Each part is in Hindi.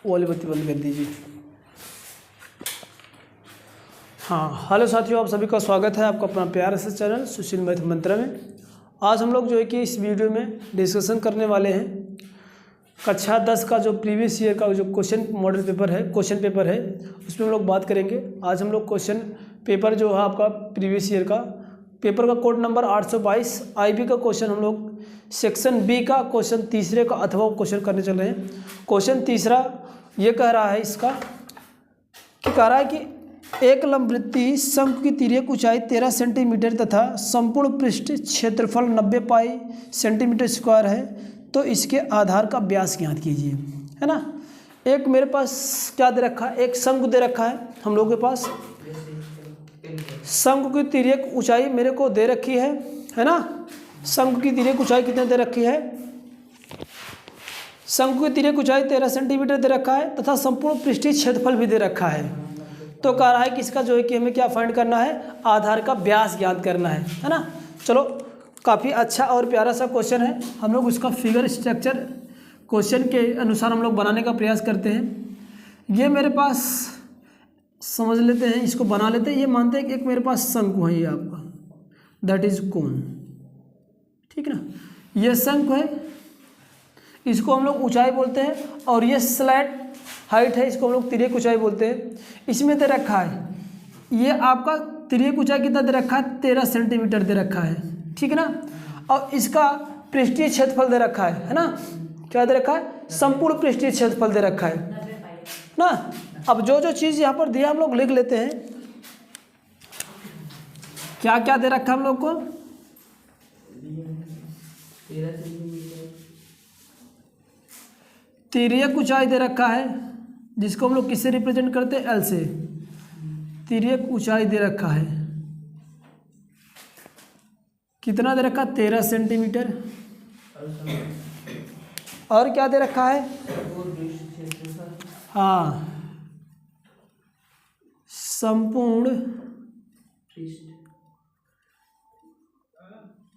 वो वाली बत्ती बंद कर दीजिए। हाँ, हेलो साथियों, आप सभी का स्वागत है आपका अपना प्यारा सा चैनल सुशील मैथ मंत्रा में। आज हम लोग जो है कि इस वीडियो में डिस्कशन करने वाले हैं कक्षा 10 का जो प्रीवियस ईयर का जो क्वेश्चन पेपर है उसमें हम लोग बात करेंगे। आज हम लोग क्वेश्चन पेपर जो है आपका प्रीवियस ईयर का पेपर का कोड नंबर 822 IB का क्वेश्चन हम लोग सेक्शन बी का क्वेश्चन तीसरे का अथवा क्वेश्चन करने चल रहे हैं। क्वेश्चन तीसरा ये कह रहा है इसका कि कह रहा है कि एक लंबवृत्तीय शंकु की तिर्यक ऊंचाई 13 सेंटीमीटर तथा संपूर्ण पृष्ठ क्षेत्रफल 90 पाई सेंटीमीटर स्क्वायर है, तो इसके आधार का व्यास ज्ञात कीजिए, है ना। एक मेरे पास क्या दे रखा है, एक शंकु दे रखा है हम लोगों के पास। शंकु की तिर्यक ऊंचाई मेरे को दे रखी है ना। शंकु की तिर्यक ऊंचाई कितने दे रखी है, शंकु की तिर्यक ऊंचाई 13 सेंटीमीटर दे रखा है तथा संपूर्ण पृष्ठीय क्षेत्रफल भी दे रखा है। तो कह रहा है कि इसका जो है कि हमें क्या फाइंड करना है, आधार का व्यास ज्ञात करना है ना। चलो, काफ़ी अच्छा और प्यारा सा क्वेश्चन है। हम लोग उसका फिगर स्ट्रक्चर क्वेश्चन के अनुसार हम लोग बनाने का प्रयास करते हैं। ये मेरे पास समझ लेते हैं, इसको बना लेते हैं। ये मानते हैं कि एक मेरे पास शंकु है, ये आपका दैट इज कोन, ठीक है ना। ये शंकु है, इसको हम लोग ऊंचाई बोलते हैं, और ये स्लैट हाइट है, इसको हम लोग तिर्यक ऊंचाई बोलते हैं। इसमें दे रखा है, ये आपका तिर्यक ऊंचाई कितना दे रखा है, 13 सेंटीमीटर दे रखा है, ठीक है ना। और इसका पृष्ठीय क्षेत्रफल दे रखा है ना। क्या दे रखा है, संपूर्ण पृष्ठीय क्षेत्रफल दे रखा है ना। अब जो जो चीज़ यहाँ पर दिया हम लोग लिख लेते हैं। क्या क्या दे रखा है हम लोग को, तिर्यक ऊंचाई दे रखा है, जिसको हम लोग किससे रिप्रेजेंट करते हैं, एल से। तिर्यक ऊंचाई दे रखा है, कितना दे रखा है, 13 सेंटीमीटर। और क्या दे रखा है, हाँ, संपूर्ण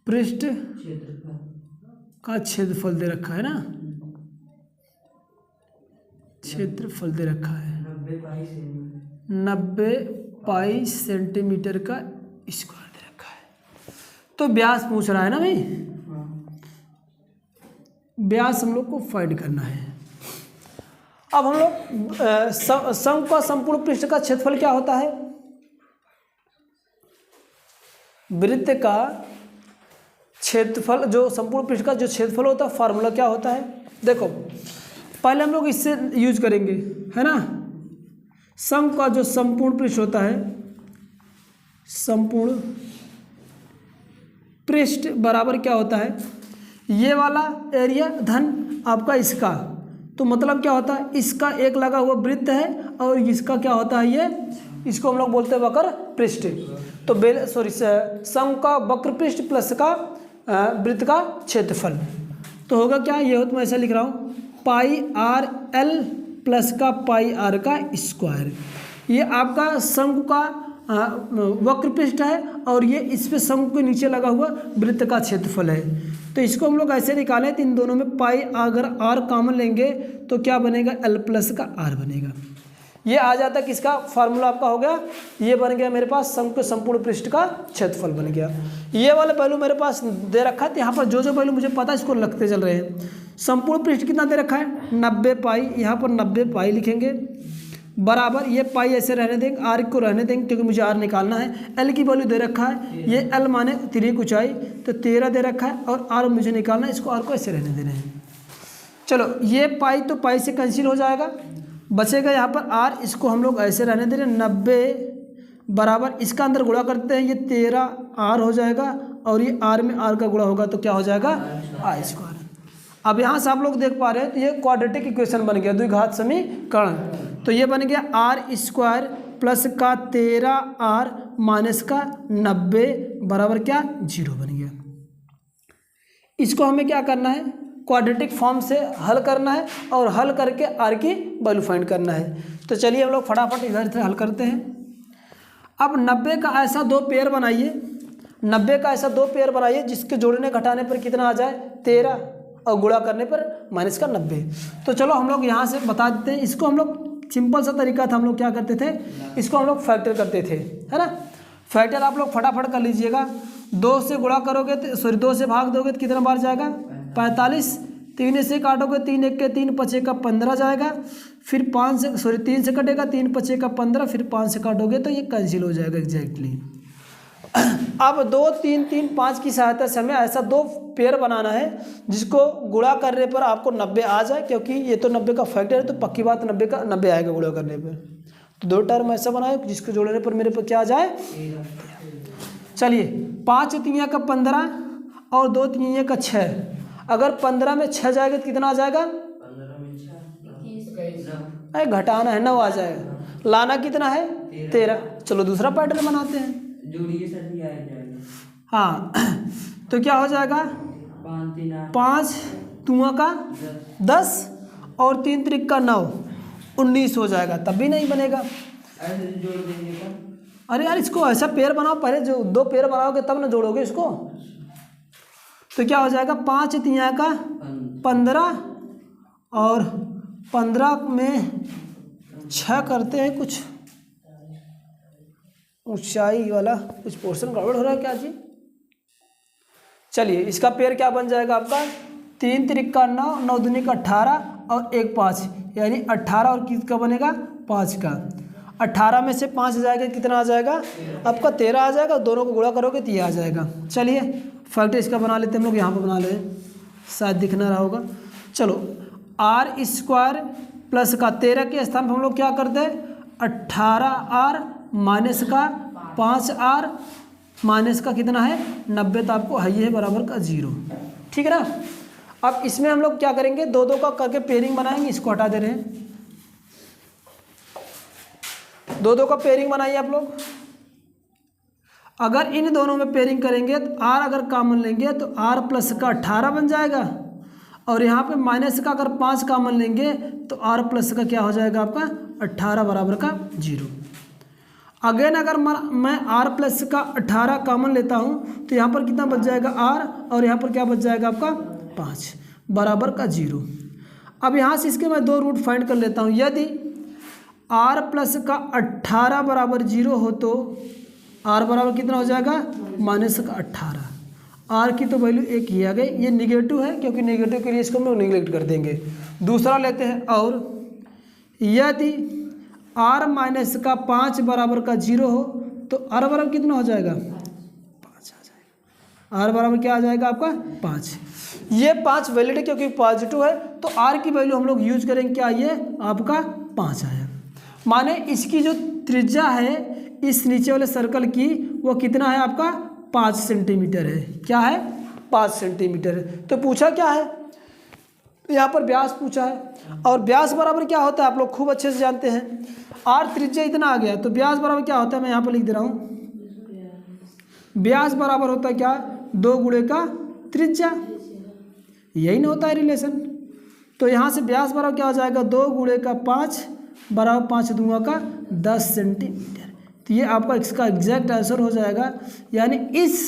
पृष्ठ का क्षेत्रफल दे रखा है ना, क्षेत्रफल दे रखा है 90 पाई सेंटीमीटर का स्क्वायर दे रखा है। तो व्यास पूछ रहा है ना भाई, व्यास हम लोग को फाइंड करना है। अब हम लोग शंकु का संपूर्ण पृष्ठ का क्षेत्रफल क्या होता है, वृत्त का क्षेत्रफल, जो संपूर्ण पृष्ठ का जो क्षेत्रफल होता है, फार्मूला क्या होता है, देखो पहले हम लोग इससे यूज करेंगे, है ना। शंकु का जो संपूर्ण पृष्ठ होता है, संपूर्ण पृष्ठ बराबर क्या होता है, ये वाला एरिया धन आपका इसका। तो मतलब क्या होता है, इसका एक लगा हुआ वृत्त है और इसका क्या होता है, ये इसको हम लोग बोलते हैं वक्र पृष्ठ। तो शंकु का वक्र पृष्ठ प्लस का वृत्त का क्षेत्रफल, तो होगा क्या, ये हो तो मैं ऐसा लिख रहा हूँ, पाई आर एल प्लस का पाई आर का स्क्वायर। ये आपका शंकु का वक्र पृष्ठ है और ये इस पे शंकु के नीचे लगा हुआ वृत्त का क्षेत्रफल है। तो इसको हम लोग ऐसे निकालें, तो इन दोनों में पाई अगर आर कॉमन लेंगे तो क्या बनेगा, एल प्लस का आर बनेगा। ये आ जाता है किसका फार्मूला आपका हो गया, ये बन गया मेरे पास शंकु के संपूर्ण पृष्ठ का क्षेत्रफल बन गया। ये वाला पहलू मेरे पास दे रखा है, तो यहाँ पर जो जो पहलू मुझे पता है इसको लगते चल रहे हैं। संपूर्ण पृष्ठ कितना दे रखा है, 90 पाई, यहाँ पर 90 पाई लिखेंगे, बराबर ये पाई ऐसे रहने देंगे, आर को रहने देंगे क्योंकि मुझे आर निकालना है। एल की वैल्यू दे रखा है, ये एल माने तिर्यक ऊंचाई, तो 13 दे रखा है, और आर मुझे निकालना है, इसको आर को ऐसे रहने देना है। चलो, ये पाई तो पाई से कैंसिल हो जाएगा, बचेगा यहाँ पर आर, इसको हम लोग ऐसे रहने दे रहे हैं। 90 बराबर इसका अंदर गुणा करते हैं, ये 13 आर हो जाएगा, और ये आर में आर का गुणा होगा तो क्या हो जाएगा, आर स्क्वायर। अब यहाँ से आप लोग देख पा रहे हैं, तो ये क्वाड्रेटिक इक्वेशन बन गया, द्विघात समीकरण। तो ये बन गया आर स्क्वायर प्लस का 13 आर माइनस का 90 बराबर क्या, 0 बन गया। इसको हमें क्या करना है, क्वाड्रेटिक फॉर्म से हल करना है, और हल करके आर की वैल्यू फाइंड करना है। तो चलिए हम लोग फटाफट इधर से हल करते हैं। अब 90 का ऐसा दो पेयर बनाइए, 90 का ऐसा दो पेयर बनाइए जिसके जोड़ने घटाने पर कितना आ जाए, 13, और गुणा करने पर माइनस का 90। तो चलो हम लोग यहाँ से बता देते हैं, इसको हम लोग सिंपल सा तरीका था, हम लोग क्या करते थे, इसको हम लोग फैक्टर करते थे, है ना। फैक्टर आप लोग फटाफट कर लीजिएगा। 2 से गुणा करोगे तो सॉरी 2 से भाग दोगे तो कितना बार जाएगा 45, 3 से काटोगे 3 1 के 3 5 का 15 जाएगा, फिर 5 से सॉरी 3 से कटेगा 3 5 का 15, फिर 5 से काटोगे तो ये कैंसिल हो जाएगा एग्जैक्टली। अब 2 3 3 5 की सहायता से हमें ऐसा 2 पेयर बनाना है जिसको गुणा करने पर आपको 90 आ जाए, क्योंकि ये तो 90 का फैक्टर है तो पक्की बात 90 का 90 आएगा गुणा करने पर। तो 2 टर्म ऐसा बनाए जिसको जोड़ने पर मेरे पर क्या आ जाए। चलिए 5 3 का 15 और 2 3 का 6, अगर 15 में 6 जाएगा तो कितना आ जाएगा, अरे घटाना है 9 आ जाएगा, लाना कितना है 13। चलो दूसरा पैटर्न बनाते हैं, हाँ तो क्या हो जाएगा 5 2 का 10 और 3 3 का 9, 19 हो जाएगा, तब भी नहीं बनेगा। अरे यार इसको ऐसा पेयर बनाओ, पहले जो 2 पेयर बनाओगे तब ना जोड़ोगे इसको। तो क्या हो जाएगा 5 3 का 15 और 15 में 6 करते हैं, कुछ ऊंचाई वाला कुछ पोर्शन गड़बड़ हो रहा है क्या जी। चलिए इसका पेयर क्या बन जाएगा आपका 3 3 का 9 9 दूनी का 18 और 1 5, यानी 18 और किसका बनेगा 5 का। 18 में से 5 जाएगा कितना आ जाएगा आपका 13 आ जाएगा, दोनों को गुणा करोगे तो ये आ जाएगा। चलिए फैक्टर इसका बना लेते हैं हम लोग, यहाँ पर बना ले शायद दिख ना रहा होगा। चलो r² प्लस का 13 के स्थान पर हम लोग क्या करते हैं 18r माइनस का 5r माइनस का कितना है 90, तो आपको है ये बराबर का 0, ठीक है ना। अब इसमें हम लोग क्या करेंगे 2 2 का करके पेयरिंग बनाएंगे, इसको हटा दे रहे हैं। 2 2 का पेयरिंग बनाइए आप लोग। अगर इन दोनों में पेयरिंग करेंगे तो r अगर कॉमन लेंगे तो r प्लस का 18 बन जाएगा, और यहाँ पे माइनस का अगर 5 कॉमन लेंगे तो r प्लस का क्या हो जाएगा आपका 18 बराबर का 0। अगेन अगर मैं r प्लस का 18 कॉमन लेता हूँ तो यहाँ पर कितना बच जाएगा r, और यहाँ पर क्या बच जाएगा आपका 5 बराबर का 0। अब यहाँ से इसके मैं 2 रूट फाइंड कर लेता हूँ। यदि r प्लस का 18 बराबर 0 हो तो r बराबर कितना हो जाएगा माइनस का 18। r की तो वैल्यू 1 ही आ गई, ये निगेटिव है क्योंकि निगेटिव के लिए इसको हम लोग निगलेक्ट कर देंगे। दूसरा लेते हैं, और यदि r माइनस का 5 बराबर का 0 हो तो r बराबर कितना हो जाएगा 5 आ जाएगा। r बराबर क्या आ जाएगा आपका 5। ये 5 वैलिड है क्योंकि पॉजिटिव है, तो r की वैल्यू हम लोग यूज करेंगे क्या, ये आपका 5 आया। माने इसकी जो त्रिज्या है इस नीचे वाले सर्कल की वो कितना है आपका 5 सेंटीमीटर है। क्या है 5 सेंटीमीटर है। तो पूछा क्या है यहाँ पर व्यास पूछा है, और व्यास बराबर क्या होता है आप लोग खूब अच्छे से जानते हैं। r त्रिज्या इतना आ गया तो व्यास बराबर क्या होता है, मैं यहाँ पर लिख दे रहा हूँ। व्यास बराबर होता है क्या 2 गुणे का त्रिज्या, यही ना होता है रिलेशन। तो यहाँ से व्यास बराबर क्या हो जाएगा 2 गुणे का 5 बराबर 5 दूंगा का 10 सेंटीमीटर। तो ये आपका इसका एग्जैक्ट आंसर हो जाएगा। यानी इस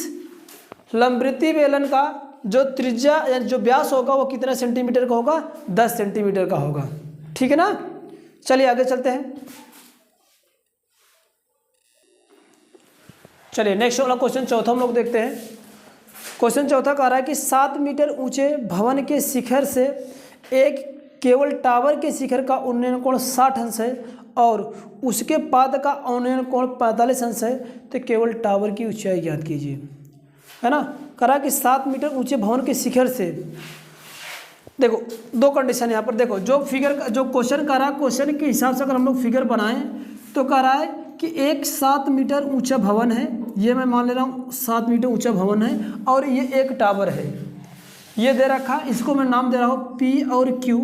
लंबवृत्तीय बेलन का जो त्रिज्या यानी जो व्यास होगा वो कितना सेंटीमीटर का होगा 10 सेंटीमीटर का होगा, ठीक है ना। चलिए आगे चलते हैं। चलिए नेक्स्ट वाला क्वेश्चन चौथा हम लोग देखते हैं। क्वेश्चन चौथा कह रहा है कि 7 मीटर ऊंचे भवन के शिखर से एक केवल टावर के शिखर का उन्नयन कोण 60 अंश है और उसके पाद का उन्नयन कोण 45 अंश है, तो केवल टावर की ऊंचाई ज्ञात कीजिए, है ना। करा कि 7 मीटर ऊंचे भवन के शिखर से, देखो 2 कंडीशन यहाँ पर। देखो जो फिगर का जो क्वेश्चन कर रहा है, क्वेश्चन के हिसाब से अगर हम लोग फिगर बनाएं तो कह रहा है कि एक 7 मीटर ऊंचा भवन है, ये मैं मान ले रहा हूँ 7 मीटर ऊंचा भवन है, और ये एक टावर है, ये दे रखा, इसको मैं नाम दे रहा हूँ P और Q।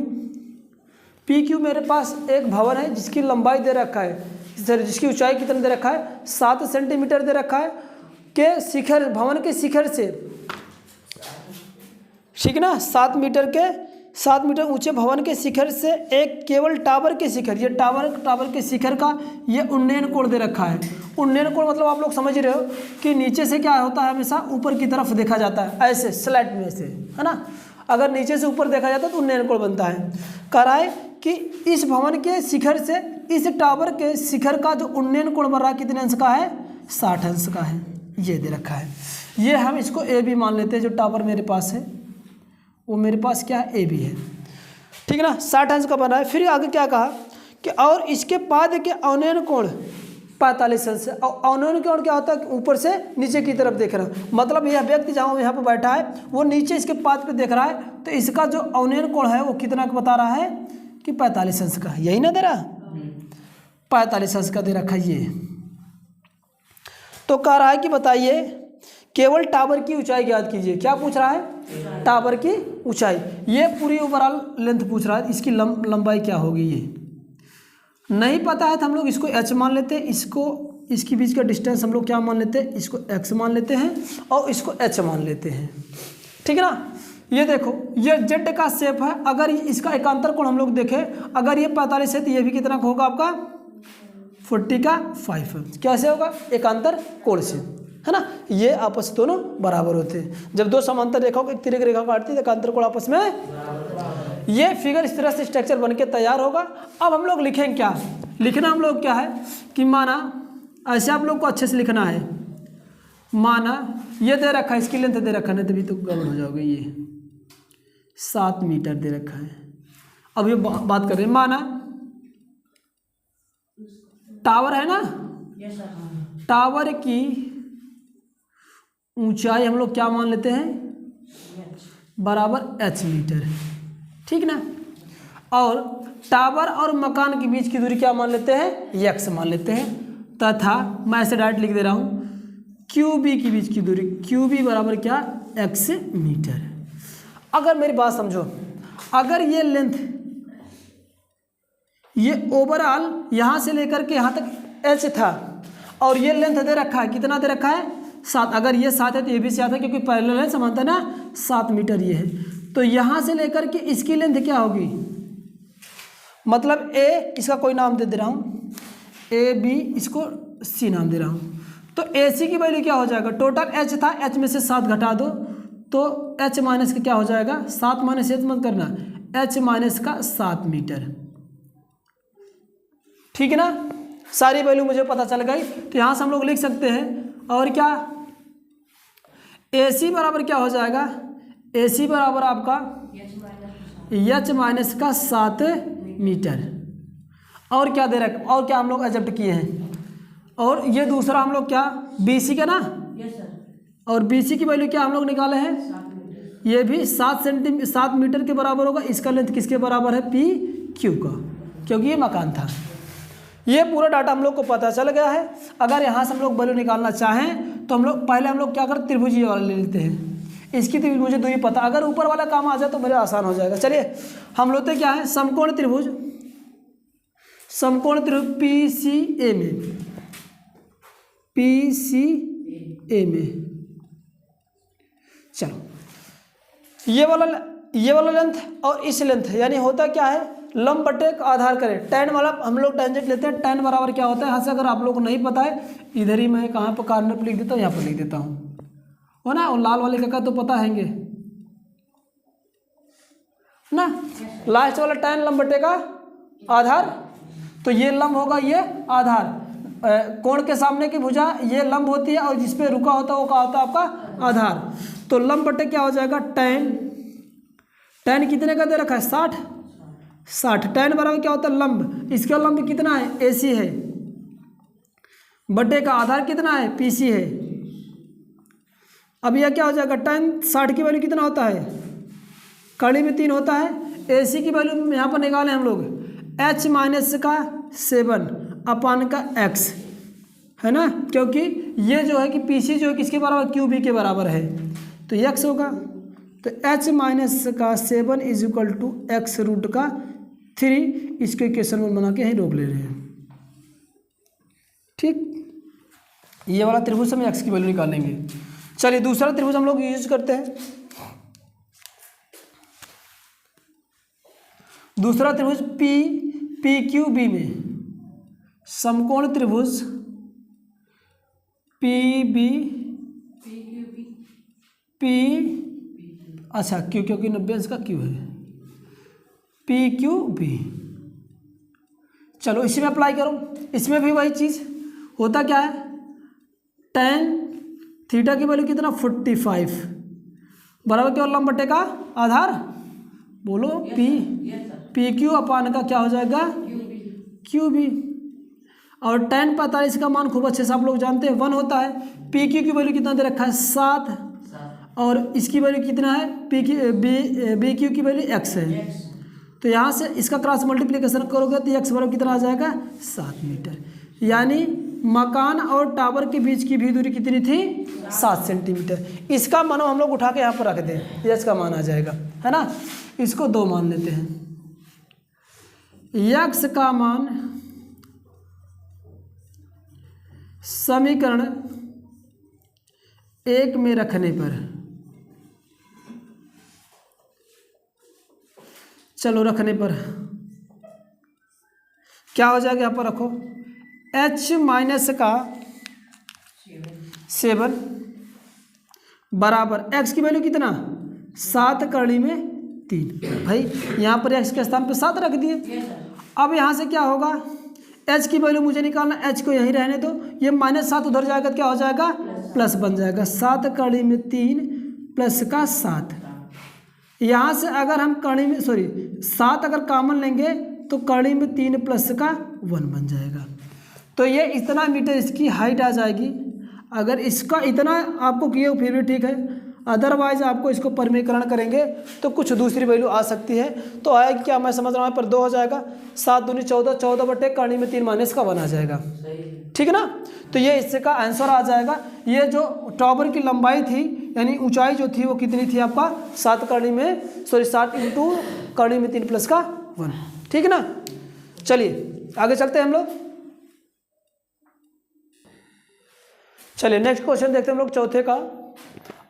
PQ मेरे पास एक भवन है जिसकी लंबाई दे रखा है, जिसकी ऊंचाई कितना दे रखा है 7 सेंटीमीटर दे रखा है, के शिखर भवन के शिखर से, ठीक है ना, 7 मीटर ऊंचे भवन के शिखर से एक केवल टावर के शिखर, ये टावर के शिखर का ये उन्नयन कोण दे रखा है। उन्नयन कोण मतलब आप लोग समझ रहे हो कि नीचे से क्या होता है हमेशा ऊपर की तरफ देखा जाता है, ऐसे स्लैट में से, है ना। अगर नीचे से ऊपर देखा जाता तो उन्नयन कोण बनता है। कह रहा है कि इस भवन के शिखर से इस टावर के शिखर का जो उन्नयन कोण बन रहा है कितने अंश का है, 60 अंश का है। ये दे रखा है, ये हम इसको ए बी मान लेते हैं। जो टावर मेरे पास है वो मेरे पास क्या है, ए बी है, ठीक है ना, 60 अंश का बना है। फिर आगे क्या कहा कि और इसके पाद के अवनयन कोण 45 अंश है। और अवनयन कोण क्या होता है, ऊपर से नीचे की तरफ देख रहा है, मतलब यह व्यक्ति जहाँ यहाँ पर बैठा है वो नीचे इसके पाद पे देख रहा है, तो इसका जो अवनयन कोण है वो कितना का बता रहा है कि 45 अंश का है। यही ना दे रहा, 45 अंश का दे रखा है ये। तो कह रहा है कि बताइए केवल टावर की ऊंचाई ज्ञात कीजिए। क्या पूछ रहा है, टावर की ऊंचाई। ये पूरी ओवरऑल लेंथ पूछ रहा है, इसकी लंबाई क्या होगी। ये नहीं पता है तो हम लोग इसको h मान लेते हैं, इसको इसके बीच का डिस्टेंस हम लोग क्या मान लेते हैं, इसको x मान लेते हैं और इसको h मान लेते हैं, ठीक है ना। ये देखो ये z का शेप है, अगर इसका एकांतर कोण हम लोग देखें, अगर ये 45 है तो ये भी कितना होगा आपका 40 का 5। कैसे होगा, एकांतर कोण से, है ना। ये आपस दोनों बराबर होते हैं। जब दो समांतर रेखाओं को एक तिरक रेखा काटती है तो एकांतर कोण आपस में, ये फिगर इस तरह से स्ट्रक्चर बनके तैयार होगा। अब हम लोग लिखेंगे क्या, लिखना हम लोग क्या है कि माना, ऐसे आप लोग को अच्छे से लिखना है, माना ये दे रखा है, इसकी लेंथ दे रखा है, तभी तो गड़बड़ हो जाओगे। ये 7 मीटर दे रखा है। अब ये बात कर रहे हैं, माना टावर है ना, टावर की ऊंचाई हम लोग क्या मान लेते हैं, बराबर h मीटर, ठीक ना। और टावर और मकान के बीच की दूरी क्या मान लेते हैं, x मान लेते हैं। तथा मैं ऐसे डायरेक्ट लिख दे रहा हूँ QB के बीच की दूरी, QB बराबर क्या, x मीटर। अगर मेरी बात समझो, अगर ये लेंथ, ये ओवरऑल यहाँ से लेकर के यहाँ तक h था और ये लेंथ दे रखा है, कितना दे रखा है 7। अगर ये 7 है तो ये भी 7 है, क्योंकि पैरेलल है, समांतर ना, 7 मीटर ये है। तो यहाँ से लेकर के इसकी लेंथ क्या होगी, मतलब ए, इसका कोई नाम दे रहा हूँ, ए बी, इसको सी नाम दे रहा हूँ। तो ए सी की वैल्यू क्या हो जाएगा, टोटल h था, h में से 7 घटा दो तो h माइनस का क्या हो जाएगा, 7 माइनस h मत करना, h माइनस का 7 मीटर, ठीक है ना। सारी वैल्यू मुझे पता चल गई, तो यहाँ से हम लोग लिख सकते हैं। और क्या, ए सी बराबर क्या हो जाएगा, ए सी बराबर आपका h माइनस का 7 मीटर। और क्या दे रखा, और क्या हम लोग एडजस्ट किए हैं, और ये दूसरा हम लोग क्या, बी सी का ना, और बी सी की वैल्यू क्या हम लोग निकाले हैं, ये भी 7 मीटर के बराबर होगा। इसका लेंथ किसके बराबर है, पी क्यू का, क्योंकि ये मकान था। ये पूरा डाटा हम लोग को पता चल गया है। अगर यहाँ से हम लोग वैल्यू निकालना चाहें तो हम लोग पहले हम लोग क्या करते, त्रिभुजीय वाला ले लेते हैं। इसकी तो मुझे दूरी पता, अगर ऊपर वाला काम आ जाए तो मेरे आसान हो जाएगा। चलिए हम लोग क्या है, समकोण त्रिभुज, समकोण त्रिभुज पी सी ए में, पी सी ए में, चलो ये वाला लेंथ और इस लेंथ, यानी होता क्या है, लंब बटे आधार करें, टैन वाला हम लोग टेंजेंट लेते हैं। टैन बराबर क्या होता है, यहाँ से अगर आप लोग को नहीं पता है, इधर ही मैं कहाँ पर कार्नर पर लिख देता हूँ, यहाँ पर लिख देता हूँ, हो ना। और लाल वाले का तो पता हैंगे ना, लास्ट वाला टैन लंब बटे का आधार, तो ये लंब होगा, ये आधार, कोण के सामने की भुजा ये लंब होती है, और जिस पे रुका होता है वो क्या होता है आपका आधार। तो लंब बटे क्या हो जाएगा, टैन, टैन कितने का दे रखा है, 60। टैन बराबर क्या होता है, लंब, इसका लंब कितना है, AC है, बटे का आधार कितना है, PC है। अब यह क्या हो जाएगा, टैन 60 की वैल्यू कितना होता है, कड़ी में 3 होता है। AC की वैल्यू यहाँ पर निकालें हम लोग, h माइनस का 7 अपान का x, है ना, क्योंकि ये जो है कि PC जो है किसके बराबर, QB के बराबर है, तो x होगा। तो h माइनस का 7 is equal to x root का 3, इसको इक्वेशन में बना के यहीं रोक ले रहे हैं, ठीक। ये वाला त्रिभुज से हम x की वैल्यू निकालेंगे। चलिए दूसरा त्रिभुज हम लोग यूज करते हैं। दूसरा त्रिभुज पी क्यू बी में, समकोण त्रिभुज पी बी पी अच्छा क्यू, क्योंकि 90 अंश का क्यू है, पी क्यू बी। चलो इसी में अप्लाई करो, इसमें भी वही चीज़ होता क्या है, tan थीटा की वैल्यू कितना 45 बराबर केवल लंब बटे का आधार, बोलो पी क्यू अपान का क्या हो जाएगा क्यू बी। और tan 45 का मान खूब अच्छे से आप लोग जानते हैं 1 होता है। पी क्यू की वैल्यू कितना दे रखा है 7, और इसकी वैल्यू कितना है बी क्यू की वैल्यू x है। तो यहाँ से इसका क्रॉस मल्टीप्लिकेशन करोगे तो x बराबर कितना आ जाएगा 7 मीटर। यानी मकान और टावर के बीच की भी दूरी कितनी थी 7 सेंटीमीटर। इसका मान हम लोग उठा के यहाँ पर रख दें, यश का मान आ जाएगा, है ना। इसको 2 मान लेते हैं। यक्स का मान समीकरण 1 में रखने पर, चलो रखने पर क्या हो जाएगा, यहाँ पर रखो h माइनस का 7 बराबर x की वैल्यू कितना 7 कड़ी में 3। भाई यहाँ पर x के स्थान पे 7 रख दिए। अब यहाँ से क्या होगा, h की वैल्यू मुझे निकालना, h को यहीं रहने दो, ये -7 उधर जाएगा तो क्या हो जाएगा प्लस बन जाएगा, 7 कड़ी में 3 प्लस का 7। यहाँ से अगर हम कड़ी में 7 अगर कॉमन लेंगे तो कड़ी में 3 प्लस का 1 बन जाएगा। तो ये इतना मीटर इसकी हाइट आ जाएगी। अगर इसका इतना आपको किए फिर भी ठीक है, अदरवाइज आपको इसको परिमीकरण करेंगे तो कुछ दूसरी वैल्यू आ सकती है। तो आएगी क्या, मैं समझ रहा हूँ यहाँ पर 2 हो जाएगा, 7 दूनी 14, 14 बटे कड़ी में 3 माइनस का 1 आ जाएगा, ठीक है ना। तो ये इससे का आंसर आ जाएगा। ये जो टावर की लंबाई थी यानी ऊंचाई जो थी वो कितनी थी आपका 7 कड़ी में 7 इंटू कड़ी में 3 प्लस का 1, ठीक है ना। चलिए आगे चलते हैं हम लोग। चलिए नेक्स्ट क्वेश्चन देखते हैं हम लोग, चौथे का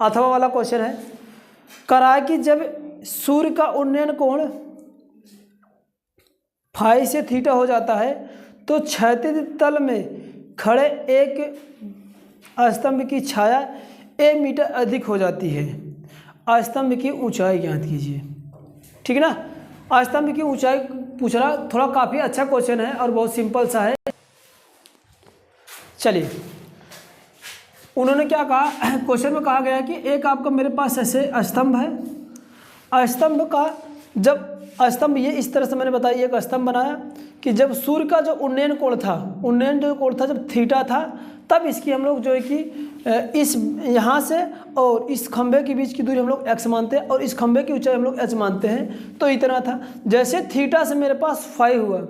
अथवा वाला क्वेश्चन है। करा कि जब सूर्य का उन्नयन कोण फाई से थीटा हो जाता है तो क्षैतिज तल में खड़े एक स्तंभ की छाया a मीटर अधिक हो जाती है। स्तंभ की ऊंचाई ज्ञात कीजिए, ठीक है ना। स्तंभ की ऊंचाई पूछ रहा, थोड़ा काफ़ी अच्छा क्वेश्चन है और बहुत सिंपल सा है। चलिए उन्होंने क्या कहा, क्वेश्चन में कहा गया कि एक आपका मेरे पास ऐसे स्तंभ है, स्तंभ का जब स्तंभ ये इस तरह से मैंने बताया, एक स्तंभ बनाया कि जब सूर्य का जो उन्नयन कोण था, उन्नयन जो कोण था जब थीटा था, तब इसकी हम लोग जो है कि इस यहाँ से और इस खंभे के बीच की दूरी हम लोग x मानते हैं और इस खंभे की ऊंचाई हम लोग h मानते हैं। तो इतना था। जैसे थीटा से मेरे पास फाई हुआ,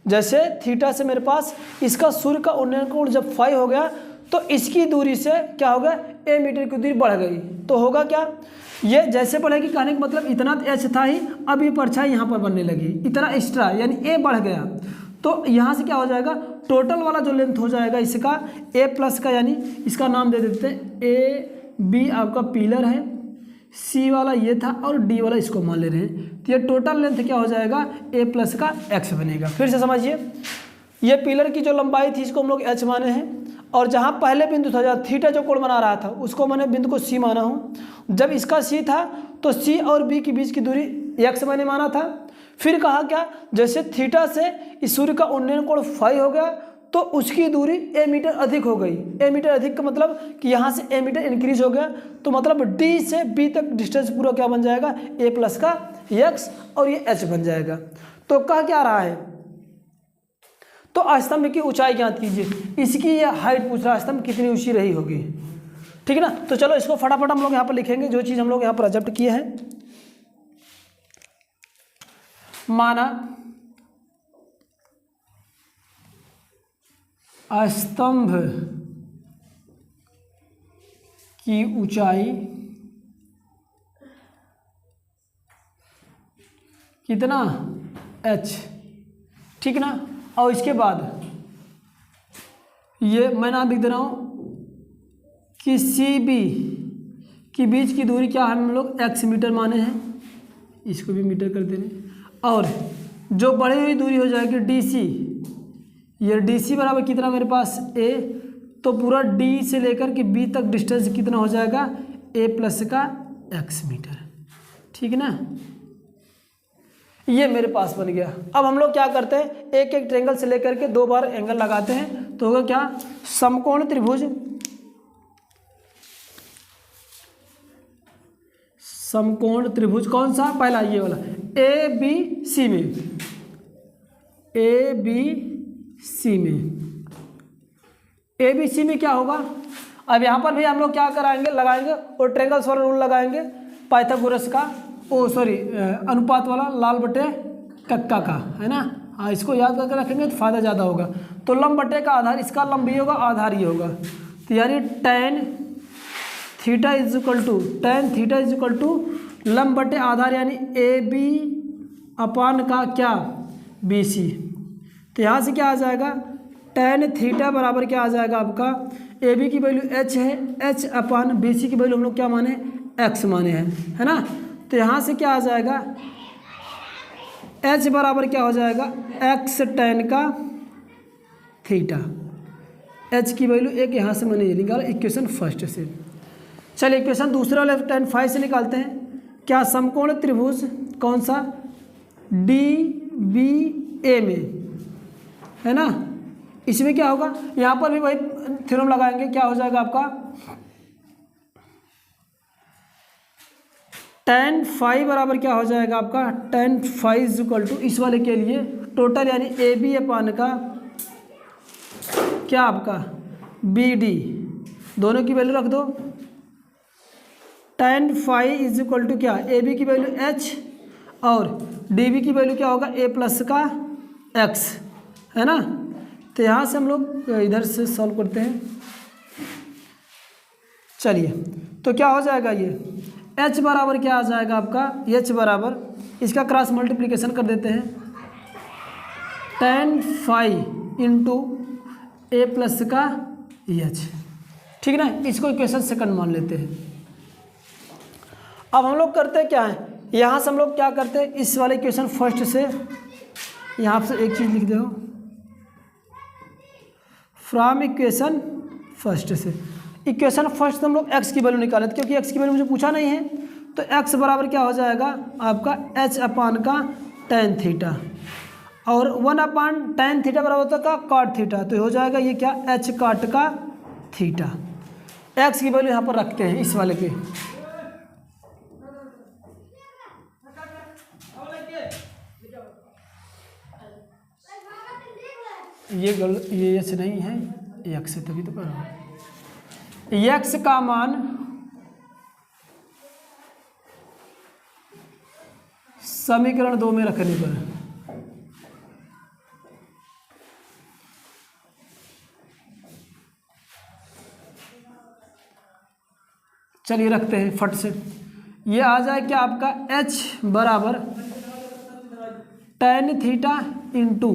जैसे थीटा से मेरे पास इसका सूर्य का उन्नयन कोण जब फाई हो गया तो इसकी दूरी से क्या होगा a मीटर की दूरी बढ़ गई। तो होगा क्या, ये जैसे बढ़ेगी, कहने का मतलब इतना h था ही, अब ये परछाई यहाँ पर बनने लगी, इतना एक्स्ट्रा यानी a बढ़ गया। तो यहाँ से क्या हो जाएगा, टोटल वाला जो लेंथ हो जाएगा इसका a प्लस का, यानी इसका नाम दे देते हैं a b आपका पिलर है, c वाला ये था और d वाला इसको मान ले रहे हैं। तो ये टोटल लेंथ क्या हो जाएगा a प्लस का x बनेगा। फिर से समझिए, ये पिलर की जो लंबाई थी इसको हम लोग h माने हैं, और जहाँ पहले बिंदु था जहाँ थीटा जो कोण बना रहा था उसको मैंने बिंदु को c माना हूँ। जब इसका c था तो c और b के बीच की दूरी x मैंने माना था। फिर कहा क्या, जैसे थीटा से इस सूर्य का उन्नयन कोण फाई हो गया तो उसकी दूरी a मीटर अधिक हो गई। a मीटर अधिक का मतलब कि यहाँ से a मीटर इंक्रीज हो गया, तो मतलब d से b तक डिस्टेंस पूरा क्या बन जाएगा a प्लस का x और ये h बन जाएगा। तो कह क्या रहा है, तो स्तंभ की ऊंचाई ज्ञात कीजिए। इसकी ये हाइट पूछ रहा है, स्तंभ कितनी ऊंची रही होगी, ठीक है ना। तो चलो इसको फटाफट हम लोग यहाँ पर लिखेंगे, जो चीज़ हम लोग यहाँ पर एडजस्ट किए हैं। माना स्तंभ की ऊंचाई कितना h, ठीक ना। और इसके बाद ये मैं नाम लिख दे रहा हूँ कि सी बी के बीच की दूरी क्या हम लोग x मीटर माने हैं, इसको भी मीटर कर दे रहे हैं। और जो बढ़ी हुई दूरी हो जाएगी डी सी, ये डी सी बराबर कितना मेरे पास a, तो पूरा d से लेकर के b तक डिस्टेंस कितना हो जाएगा a प्लस का x मीटर। ठीक है ना। ये मेरे पास बन गया। अब हम लोग क्या करते हैं, एक एक ट्रायंगल से लेकर के 2 बार एंगल लगाते हैं, तो होगा क्या, समकोण त्रिभुज, समकोण त्रिभुज कौन सा, पहला ये वाला ए बी सी में, ए बी सी में, ए बी सी में क्या होगा। अब यहाँ पर भी हम लोग क्या कराएंगे, लगाएंगे और ट्रायंगल्स वाला रूल लगाएंगे, पाइथागोरस का, अनुपात वाला, लाल बटे कक्का का, है ना। हाँ, इसको याद करके रखेंगे तो फायदा ज़्यादा होगा। तो लंब बटे का आधार, इसका लंब भी होगा, आधार ये होगा, तो यानी tan theta is equal to, tan theta is equal to लंब बटे आधार, यानी ए बी अपान का क्या, बी सी। तो यहाँ से क्या आ जाएगा, tan थीटा बराबर क्या आ जाएगा आपका, ए बी की वैल्यू h है, h अपान बी सी की वैल्यू हम लोग क्या माने, x माने हैं, है ना। तो यहाँ से क्या आ जाएगा, h बराबर क्या हो जाएगा, x tan का थीटा, h की वैल्यू एक यहाँ से मैंने ये निकाला इक्वेशन फर्स्ट से। चलिए इक्वेशन दूसरे वाले tan फाइव से निकालते हैं। क्या समकोण त्रिभुज कौन सा, डी बी ए में, है ना, इसमें क्या होगा, यहाँ पर भी वही थ्योरम लगाएंगे, क्या हो जाएगा आपका, tan फाइव बराबर क्या हो जाएगा आपका, tan five is equal to, इस वाले के लिए टोटल यानी ए बी अपान का क्या आपका, बी डी, दोनों की वैल्यू रख दो। tan five is equal to क्या, ए बी की वैल्यू h और डी बी की वैल्यू क्या होगा, a प्लस का x, है ना। तो यहाँ से हम लोग इधर से सॉल्व करते हैं। चलिए तो क्या हो जाएगा, ये h बराबर क्या आ जाएगा आपका, h बराबर, इसका क्रॉस मल्टीप्लिकेशन कर देते हैं, tan फाइव इंटू ए प्लस का h, ठीक है ना। इसको इक्वेशन सेकंड मान लेते हैं। अब हम लोग करते हैं क्या है, यहाँ से हम लोग क्या करते हैं, इस वाले इक्वेशन फर्स्ट से, यहाँ से एक चीज़ लिख दो, फ्रॉम इक्वेशन फर्स्ट से, इक्वेशन फर्स्ट से हम लोग x की वैल्यू निकाले थे, क्योंकि x की वैल्यू मुझे पूछा नहीं है। तो x बराबर क्या हो जाएगा आपका, h अपान का tan थीटा, और 1 अपान tan थीटा बराबर होता का cot थीटा, तो हो जाएगा ये क्या, h cot का थीटा। x की वैल्यू यहाँ पर रखते हैं इस वाले पे, ये h नहीं है, x है, तभी तो कर रहा हूँ। x का मान समीकरण 2 में रखने पर, चलिए रखते हैं फट से, ये आ जाए क्या आपका, h बराबर tan थीटा इंटू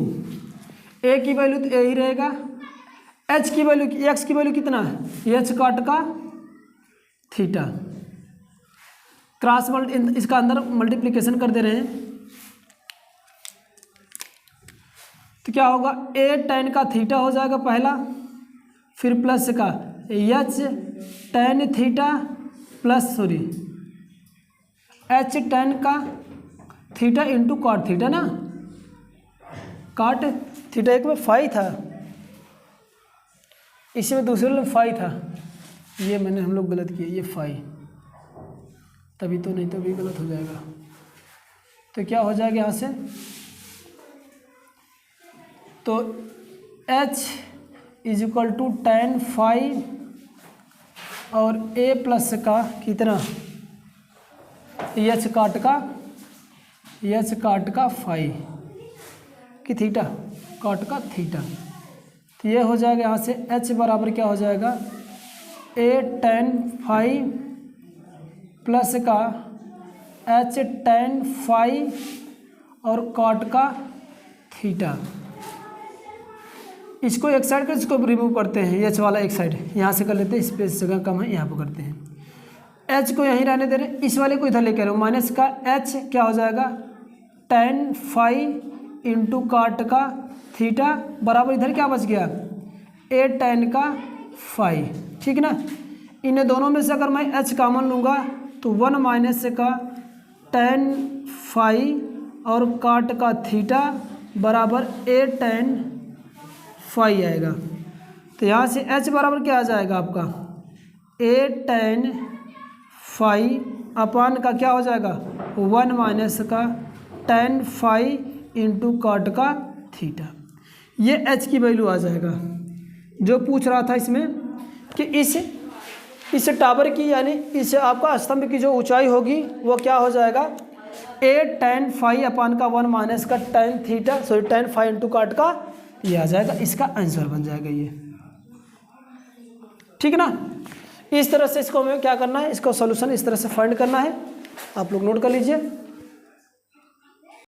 ए की वैल्यू तो ए ही रहेगा, h की वैल्यू, x की वैल्यू कितना है, h cot का थीटा, क्रॉस इसका अंदर मल्टीप्लिकेशन कर दे रहे हैं, तो क्या होगा, a tan का थीटा हो जाएगा पहला, फिर प्लस का h tan theta plus h tan का थीटा इंटू कॉट थीटा ना, कॉट थीटा एक में फाई था, इसमें दूसरे में फाई था, ये मैंने हम लोग गलत किया, ये फाई, तभी तो, नहीं तो भी गलत हो जाएगा। तो क्या हो जाएगा यहाँ से, तो h is equal to tan five और a प्लस का कितना, h काट का फाइव कि थीटा, कॉट का थीटा, तो ये हो जाएगा यहाँ से h बराबर क्या हो जाएगा, a tan फाइव प्लस का h tan फाइव और कॉट का थीटा। इसको एक साइड कर, इसको रिमूव करते हैं, h वाला एक साइड यहाँ से कर लेते हैं, स्पेस जगह कम है, यहाँ पर करते हैं, h को यहीं रहने दे रहे हैं, इस वाले को इधर लेकर आओ, माइनस का h क्या हो जाएगा, tan फाइव इंटू कॉट का थीटा बराबर इधर क्या बच गया, a tan का फाइव, ठीक ना। इन दोनों में से अगर मैं h कॉमन लूँगा तो 1 माइनस का tan फाई और काट का थीटा बराबर a tan फाई आएगा। तो यहाँ से h बराबर क्या आ जाएगा आपका a tan फाई अपान का क्या हो जाएगा 1 माइनस का tan फाई इंटू काट का थीटा। ये h की वैल्यू आ जाएगा। जो पूछ रहा था इसमें कि इस टावर की यानी इस आपका स्तंभ की जो ऊंचाई होगी वो क्या हो जाएगा a tan फाई अपान का 1 माइनस का tan theta sorry tan phi into cot का ये आ जाएगा। इसका आंसर बन जाएगा ये, ठीक है ना। इस तरह से इसको हमें क्या करना है, इसको सॉल्यूशन इस तरह से फाइंड करना है। आप लोग नोट कर लीजिए।